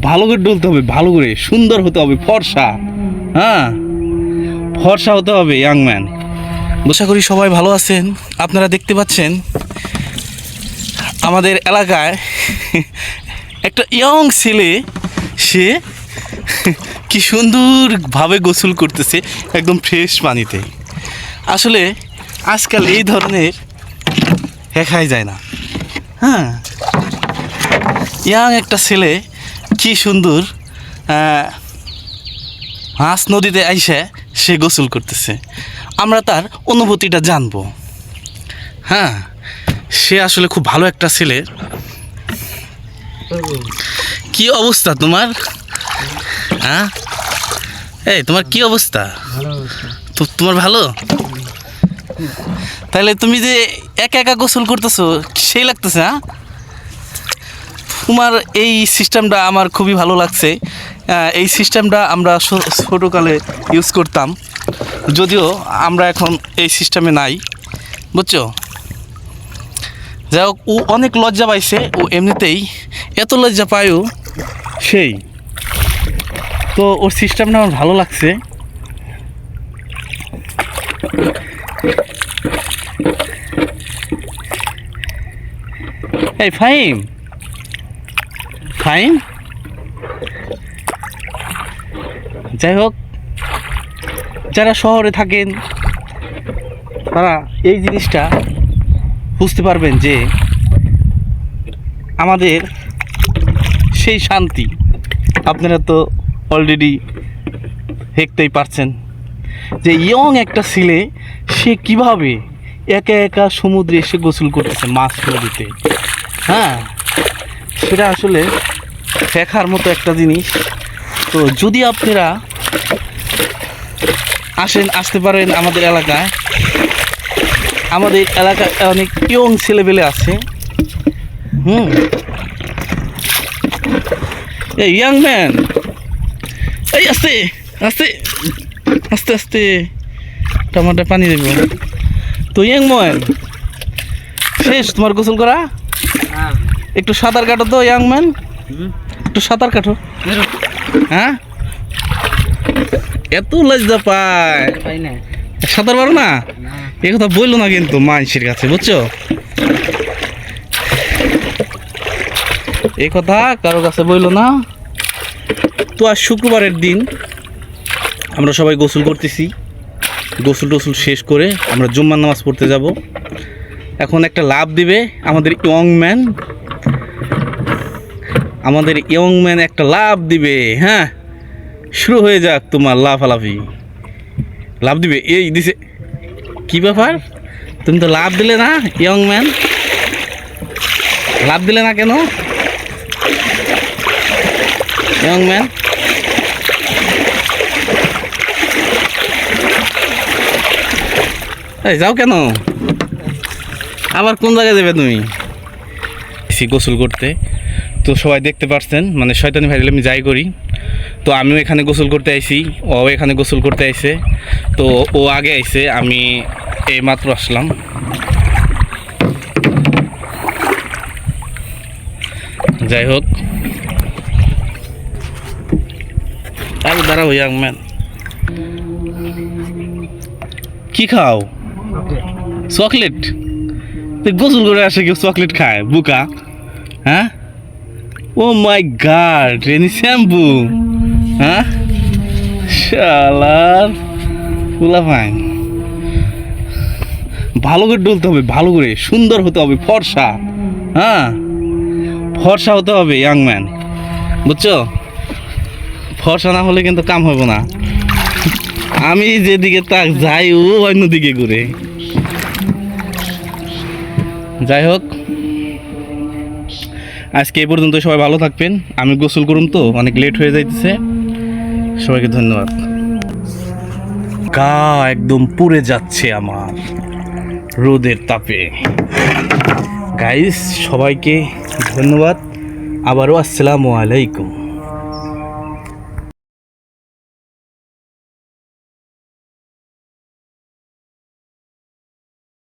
ভালো করে ডলতে হবে, ভালো করে সুন্দর হতে হবে, ফর্সা। হ্যাঁ, ফর্সা হতে হবে ইয়াং ম্যান। আশা করি সবাই ভালো আছেন। আপনারা দেখতে পাচ্ছেন আমাদের এলাকায় একটা ইয়ং ছেলে, সে কি সুন্দরভাবে গোসল করতেছে একদম ফ্রেশ পানিতে। আসলে আজকাল এই ধরনের দেখাই যায় না। হ্যাঁ, ইয়াং একটা ছেলে কি সুন্দর হাঁস নদীতে আইসে সে গোসল করতেছে। আমরা তার অনুভূতিটা জানবো। হ্যাঁ, সে আসলে খুব ভালো একটা ছেলে। কি অবস্থা তোমার? হ্যাঁ, এই তোমার কি অবস্থা? তো তোমার ভালো? তাহলে তুমি যে একা একা গোসল করতেছো সেই লাগতেছে। হ্যাঁ, তোমার এই সিস্টেমটা আমার খুবই ভালো লাগছে। এই সিস্টেমটা আমরা ছোটোকালে ইউজ করতাম, যদিও আমরা এখন এই সিস্টেমে নাই, বুঝছো? যাই হোক, ও অনেক লজ্জা পাইছে। ও এমনিতেই এত লজ্জা পায়ও সেই, তো ওর সিস্টেমটা আমার ভালো লাগছে। এই ফাহিম, ফাহিম, যাই হোক, যারা শহরে থাকেন তারা এই জিনিসটা বুঝতে পারবেন যে আমাদের সেই শান্তি আপনারা তো অলরেডি দেখতেই পারছেন যে ইয়ং একটা ছেলে সে কিভাবে একা একা সমুদ্রে এসে গোসল করতেছে মাছ নদীতে। হ্যাঁ, সেটা আসলে দেখার মতো একটা জিনিস। তো যদি আপনারা আসতে পারেন আমাদের এলাকায়, আমাদের এলাকায় অনেক ইয়ং ছেলেবেলে আছে। এই ইয়াং ম্যান, এই আস্তে আস্তে আস্তে আস্তে টমাটো পানি দেব। তো ইয়াং ম্যান, শেষ তোমার গোসল করা? একটু সাঁতার কাটো তো ইয়াং ম্যান, একটু সাঁতার কাটো। হ্যাঁ, এত লজ্জা পায়, সাঁতার পারো না? এ কথা বললো না কিন্তু মানুষের কাছে, বুঝছো? এই কথা কারো কাছে বললো না। তো আজ শুক্রবারের দিন আমরা সবাই গোসল করতেছি। গোসল টোসল শেষ করে আমরা জুম্মার নামাজ পড়তে যাব। এখন একটা লাভ দিবে আমাদের ইয়ং ম্যান, আমাদের ইয়ং ম্যান একটা লাভ দিবে। হ্যাঁ, শুরু হয়ে যাক তোমার লাফালাফি। লাভ দিবে, এই দিছে। কি ব্যাপার, তুমি তো লাভ দিলে না ইয়ং ম্যান? লাভ দিলে না কেন ইয়ং ম্যান? এই যাও কেন? আবার কোন জায়গায় যাবে তুমি? গোসল করতে তো সবাই দেখতে পাচ্ছেন, মানে শয়তানি ভাইরাল আমি যাই করি। তো আমিও এখানে গোসল করতে আইছি, ও এখানে গোসল করতে আইছে। তো ও আগে আইছে, আমি এই মাত্র আসলাম। যাই হোক, আর দাঁড়াও ইয়াং ম্যান, কি খাও? চকলেট? গোসল করে আসে কেউ চকলেট খায়? বুকা। হ্যাঁ, ও মাই গড, রেনি শ্যাম্পু। হ্যাঁ, শালার ফুলা ফাইন। ভালো করে ডলতে হবে, ভালো করে সুন্দর হতে হবে, ফর্সা। হ্যাঁ, ফর্সা হতে হবে ইয়াং ম্যান, বুঝছো? ফর্সা না হলে কিন্তু কাম হবে না। আমি যেদিকে তাক যাই ও অন্যদিকে ঘুরে। যাই হোক, আজকে এই পর্যন্ত। সবাই ভালো থাকবেন। আমি গোসল করুন, তো অনেক লেট হয়ে যাইতেছে। সবাইকে ধন্যবাদ। গা একদম পুড়ে যাচ্ছে আমার রোদের তাপে। গাইস, সবাইকে ধন্যবাদ। আবারও আসসালামু আলাইকুম।